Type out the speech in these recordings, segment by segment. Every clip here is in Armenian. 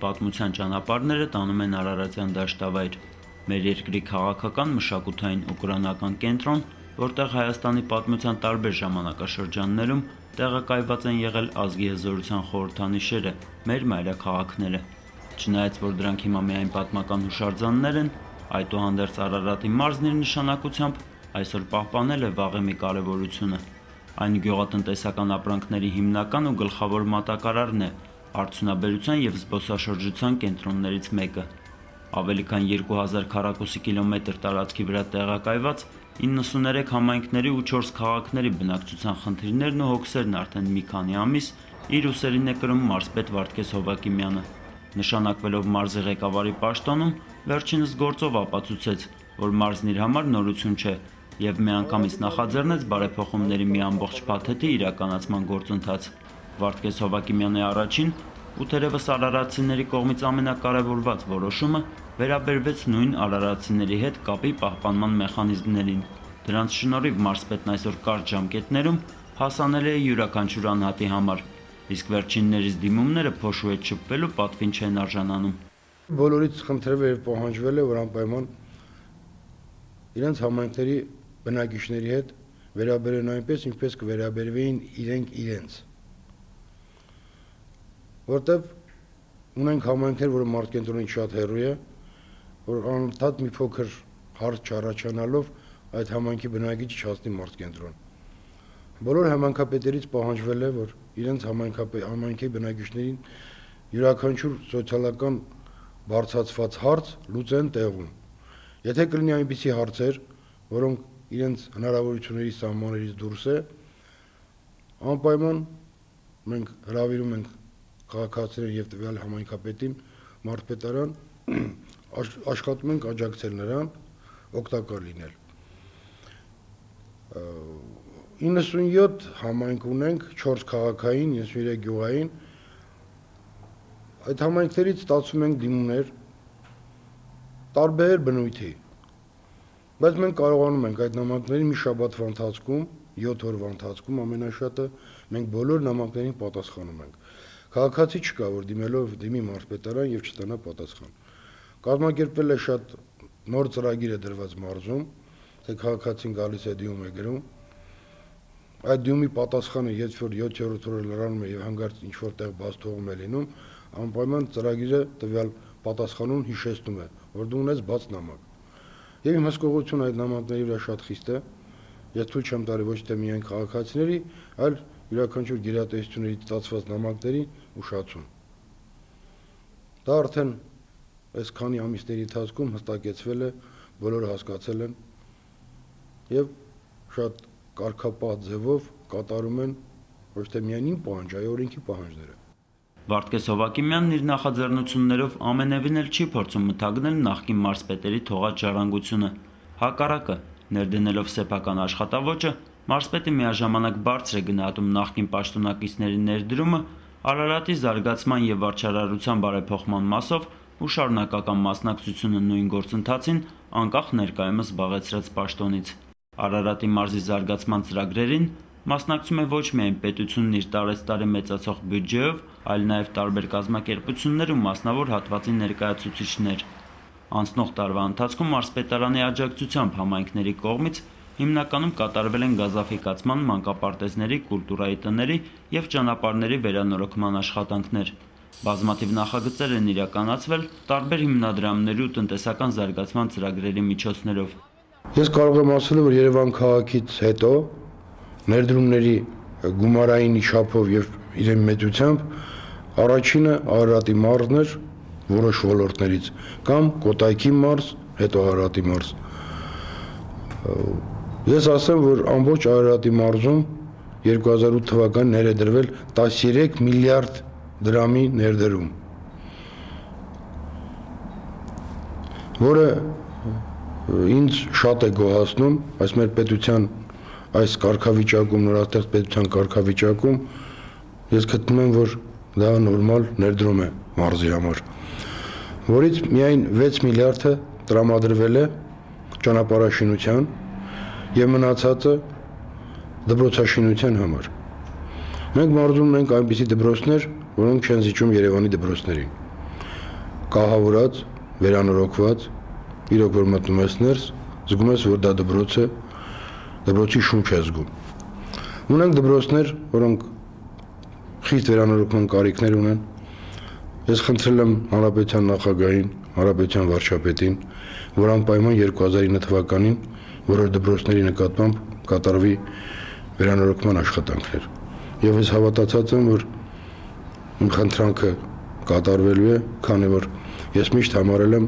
պատմության ճանապարհները տանում են Արարատյան դաշտավայր, մեր երկրի քաղաքական, մշակութային ու կրոնական կենտրոն, որտեղ Հայաստանի պատմության տարբեր ժամանակաշրջաններում տեղակայված են եղել ազգի հզորության խորհրդանիշերը, մեր մայրաքաղաքները։ Չնայած որ դրանք հիմա միայն պատմական հուշարձաններ են, այդուհանդերձ Արարատի մարզն իր նշանակությամբ այսօր պահպանել է վաղեմի կարևորությունը։ Այն գյուղատնտեսական ապրանքների հիմնական ու գլխավոր մատակարարն է, արդյունաբերության և զբոսաշրջության կենտրոններից մեկը։ Ավելի քան 2000 քառակուսի կիլոմետր տարածքի վրա տեղակայված 93 համայնքների ու 4 քաղաքների բնակչության խնդիրներն ու հոգսերն արդեն մի քանի ամիս իր ուսերին է կրում մարզպետ Վարդգես Հովակիմյանը։ Նշանակվելով մարզի ղեկավարի պաշտոնում, վերջինս գործով ապացուցեց, որ մարզն իր համար նորություն չէ և միանգամից նախաձեռնեց բարեփոխումների մի ամբողջ փաթեթի իրականացման գործընթաց։ Վարդգես Հովակիմյանի առաջին ու թերևս արարատցիների կողմից ամենակարևորված որոշումը վերաբերվեց նույն արարատցիների հետ կապի պահպանման մեխանիզմներին։ Դրանց շնորհիվ մարզպետն այսօր կարճ ժամկետներում հասանելի է յուրաքանչյուր անհատի համար, իսկ վերջիններիս դիմումները փոշու հետ շփվելու պատվին չեն արժանանում։ Բոլորից խնդրվել և պահանջվել է, որ անպայման իրենց համայնքների բնակիչների հետ վերաբերեն այնպես, ինչպես կվերաբերվեին իրենք իրենց։ Որտև ունենք համայնքներ, որը մարզկենտրոնից շատ հեռու է, որ անընդհատ մի փոքր հարց չառաջանալով այդ համայնքի բնակիչը չհասնի մարզկենտրոն։ Բոլոր համայնքապետերից պահանջվել է, որ իրենց համայնքի բնակիչներին յուրաքանչյուր սոցիալական բարձրացված հարց լուծեն տեղում։ Եթե կլինի այնպիսի հարցեր, որոնք իրենց հնարավորությունների սահմաններից դուրս է, անպայման մենք հրավիրում ենք քաղաքացիներին և տվյալ համայնքապետին մարզպետարան, աշխատում ենք աջակցել նրան, օգտակար լինել։ 97 համայնք ունենք, 4 քաղաքային, 93 գյուղային, այդ համայնքներից ստացվում ենք դիմումներ տարբեր բնույթի, բայց մենք կարողանում ենք այդ նամակների մի շաբաթվա ընթացքում, 7 օրվա ընթացքում ամենաշատը, մենք բոլոր նամակներին պատասխանում ենք։ Քաղաքացի չկա, որ դիմի մարզպետարան և չստանա պատասխան։ Կազմակերպվել է շատ նոր ծրագիր է դրված մարզում, թե քաղաքացին գալիս է դիմում է գրում։ Այդ դիմումի պատասխանը, երբ որ 7-րդ օրը լրանում է և հանկարծ ինչ-որ տեղ բաց թողում է լինում, անպայման ծրագիրը տվյալ պատասխանուն հիշեցնում է, որ դու ունես բաց նամակ։ Եվ իմ հսկողությունը այդ նամակների վրա շատ խիստ է, ես թույլ չեմ տալի ոչ թե միայն քաղաքացիների, այլ յուրաքանչյուր գերատեսչությունների ստացված նամակների ուշացում։ Դա արդեն այս քանի ամիսների ընթացքում հստակեցվել է, բոլորը հասկացել են և շատ կարգապահ ձևով կատարում են ոչ թե միայն իմ պահանջը, այլ օրենքի պահանջները։ Վարդգես Հովակիմյանն իր նախաձեռնություններով ամենևին էլ չի փորձում մթագնել նախկին մարզպետերի թողած ժառանգությունը։ Հակառակը, ներդնելով սեփական աշխատավոճը, մարզպետը միաժամանակ բարձր է գնահատում նախկին պաշտոնակիցների ներդրումը Արարատի զարգացման և վարչարարության բարեփոխման մասով ու շարունակական մասնակցությունը նույն գործընթացին անկախ ներկայումս զբաղեցրած պաշտոնից։ Արարատի մարզի զարգացման ծրագրերին մասնակցում է ոչ միայն պետությունն իր տարեցտարի մեծացող բյուջեով, այլ նաև տարբեր կազմակերպություններ ու մասնավոր հատվածի ներկայացուցիչներ։ Անցնող տարվա ընթացքում մարզպետարանի աջակցությամբ համայնքների կողմից հիմնականում կատարվել են գազաֆիկացման, մանկապարտեզների, կուլտուրայի տների և ճանապարհների վերանորոգման աշխատանքներ։ Բազմաթիվ նախագծեր են իրականացվել տարբեր հիմնադրամների ու տնտեսական զարգացման ծրագրերի միջոցներով։ Ես կարող եմ ասել, որ Երևան քաղաքից հետո ներդրումների գումարային չափով և իրեն մեծությամբ առաջինը Արարատի մարզն էր որոշ ոլորտներից, կամ Կոտայքի մարզ, հետո Արարատի մարզ։ Ես ասեմ, որ ամբողջ Արարատի մարզում 2008 թվականին ներդրվել 13 միլիարդ դրամի ներդրում, որը ինձ շատ է գոհացնում, այս մեր պետության այս կարգավիճակում, նորաստեղծ պետության կարգավիճակում, ես գտնում եմ, որ դա նորմալ ներդրում է մարզի համար, որից միայն 6 միլիարդը տրամադրվել է ճանապարհաշինության և մնացածը դպրոցաշինության համար։ Մենք մարզում ունենք այնպիսի դպրոցներ, որոնք չեն զիջում Երևանի դպրոցներին։ կահավորած, վերանորոգված, իրոք որ մտնում ես ներս, զգում ես, որ դա դպրոց է, դպրոցի շունչ է զգում։ Ունենք դպրոցներ, որոնք խիստ վերանորոգման կարիքներ ունեն։ Ես խնդրել եմ Հանրապետության նախագահին, Հանրապետության վարչապետին, որ անպայման 2009 թվականին որոշ դպրոցների նկատմամբ կատարվի վերանորոգման աշխատանքներ։ Եվ ես հավատացած եմ, որ իմ խնդրանքը կատարվելու է, քանի որ ես միշտ համարել եմ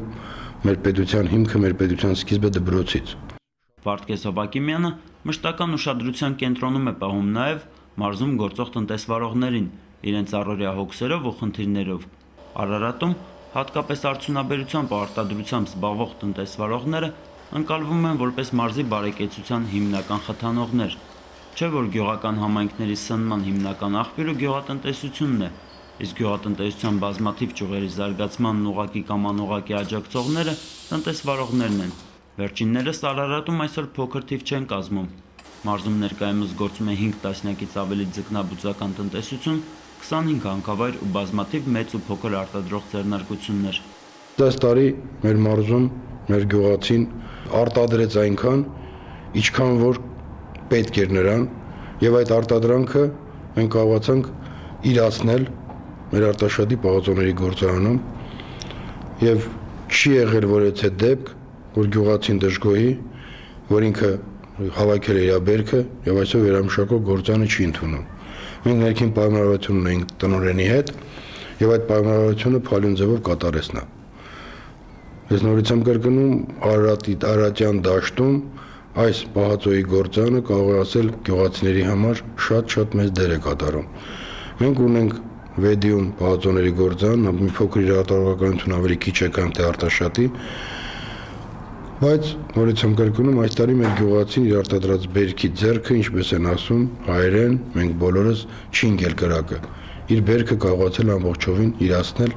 մեր պետության հիմքը, մեր պետության սկիզբը դպրոցից։ Վարդգես Հովակիմյանը մշտական ուշադրության կենտրոնում է պահում նաև մարզում գործող տնտեսվարողներին, իրենց առօրյա հոգսերով ու խնդիրներով։ Արարատում հատկապես արդյունաբերությամբ ու արտադրությամբ զբաղվող տնտեսվարողները ընկալվում են որպես մարզի բարեկեցության հիմնական խթանողներ, չէ՞ որ գյուղական համայնքների սնման հիմնական աղբյուրը գյուղատնտեսությունն է, իսկ գյուղատնտեսության բազմաթիվ ճյուղերի զարգացմանն ուղղակի կամ անուղղակի աջակցողները տնտեսվարողներն են։ Վերջիններս Արարատում այսօր փոքր թիվ չեն կազմում։ Մարզում ներկայումս գործում է 5 տասնյակից ավելի ձկնաբուծական տնտեսություն, 25 հանքավայր ու բազմաթիվ մեծ ու փոքր արտադրող ձեռնարկություններ։ Այս տարի մեր մարզում մեր գյուղացին արտադրեց այնքան, ինչքան որ պետք էր նրան, եւ այդ արտադրանքը մենք կարողացանք իրացնել մեր արտաշատի պահածոների գործարանում եւ չի եղել որևէ դեպք, որ գյուղացին դժգոհի, որ ինքը հավաքել է իր բերքը եւ այսօր վերամշակող գործարանը չի ընդունում։ Մենք ներքին պայմանավորություն ունենք տնօրենի հետ եւ այդ պայմանավորությունը փալյուն ձևով կատարեց նա։ Ես նորից եմ կրկնում, Արարատյան դաշտում այս պահածոյի գործարանը կարող է ասել գյուղացիների համար շատ մեծ դեր է կատարում։ Մենք ունենք Վեդիում պահածոների գործարան, մի փոքր իր արտադրողականությունը ավելի քիչ է քան թե Արտաշատի, բայց նորից եմ կրկնում, այս տարի մեր գյուղացին իր արտադրած բերքի ձեռքը, ինչպես են ասում հայերեն, մենք բոլորս չի ընկել կրակը։ Իր բերքը կարողացել ամբողջովին իրացնել,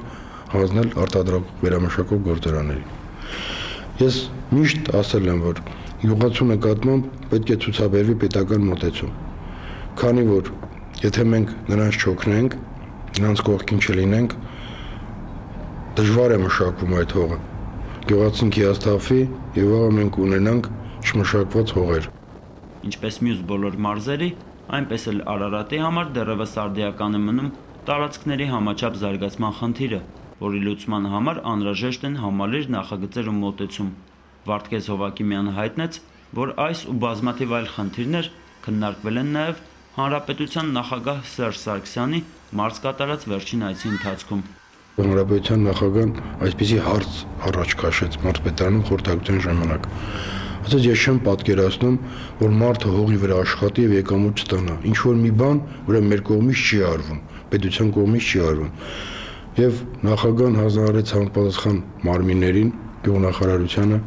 հանձնել արտադրող վերամշակող գործարաններին։ Ես միշտ ասել եմ, որ գյուղացու նկատմամբ պետք է ցուցաբերվի պետական մոտեցում, քանի որ եթե մենք նրանց չօգնենք, նրանց կողքին չլինենք, դժվար է մշակվում այդ հողը։ Գյուղացին կհիասթափվի եւ վաղը մենք ունենանք չմշակված հողեր։ Ինչպես մյուս բոլոր մարզերի, այնպես էլ Արարատի համար դեռևս արդիական է մնում տարածքների համաչափ զարգացման խնդիրը, որի լուծման համար անհրաժեշտ են համալիր նախագծեր ու մոտեցում։ Վարդգես Հովակիմյանը հայտնեց, որ այս ու բազմաթիվ այլ խնդիրներ քննարկվել են նաև Հանրապետության նախագահ Սերժ Սարգսյանի մարզ կատարած վերջին այցի ընթացքում։ Հանրապետության նախագահան այսպիսի հարց առաջ քաշեց մարզպետարանում խորհրդակցության ժամանակ։ Ասաց ես չեմ պատկերացնում, որ մարդը հողի վրա աշխատի եւ եկամուտ ստանա։ Ինչ որ մի բան, որը մեր կողմից չի արվում, պետության կողմից չի արվում։ Եվ նախագահան հանձնարարեց համապատասխան մարմիններին, գյուղնախարարությանը,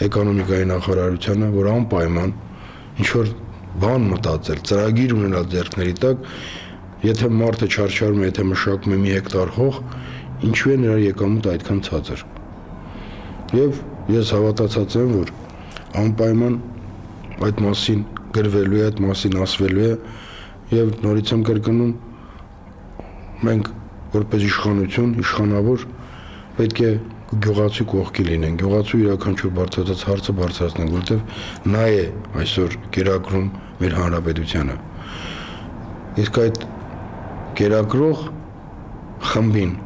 էկոնոմիկայի նախարարությանը, որ անպայման ինչ որ բան մտածել, ծրագիր ունենալ ձեռքների տակ, եթե մարդը չարչարում է, եթե մշակում է մի հեկտար հող, ինչու է նրա եկամուտը այդքան ցածր։ Եվ ես հավատացած եմ, որ անպայման այդ մասին գրվելու է, այդ մասին ասվելու է եւ նորից եմ կրկնում, մենք որպես իշխանություն, իշխանավոր պետք է գյուղացու կողքի լինեն, գյուղացու յուրաքանչյուր բարձրացած հարցը բարձրացնենք, որովհետև նա է այսօր կերակրում մեր հանրապետությանը։ Իսկ այդ կերակրող խմբին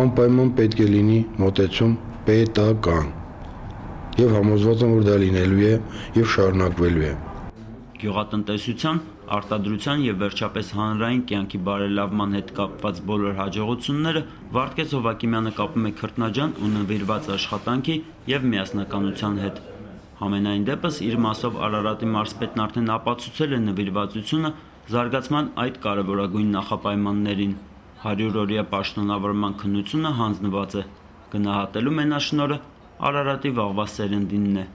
անպայման պետք է լինի մոտեցում պետական։ Եվ համոզված եմ, որ դա լինելու է եւ շարունակվելու է։ Գյուղատնտեսության, արտադրության եւ վերջապես հանրային կյանքի բարելավման հետ կապված բոլոր հաջողությունները Վարդգես Հովակիմյանը կապում է քրտնաջան ու նվիրված աշխատանքի եւ միասնականության հետ։ Համենայն դեպս իր մասով Արարատի մարզպետն արդեն ապացուցել է նվիրվածությունը զարգացման այդ կարևորագույն նախապայմաններին։ 100-օրյա պաշտոնավորման քննությունը հանձնված է։ Գնահատելու մենաշնորհը Արարատի վաղվա սերնդինն է։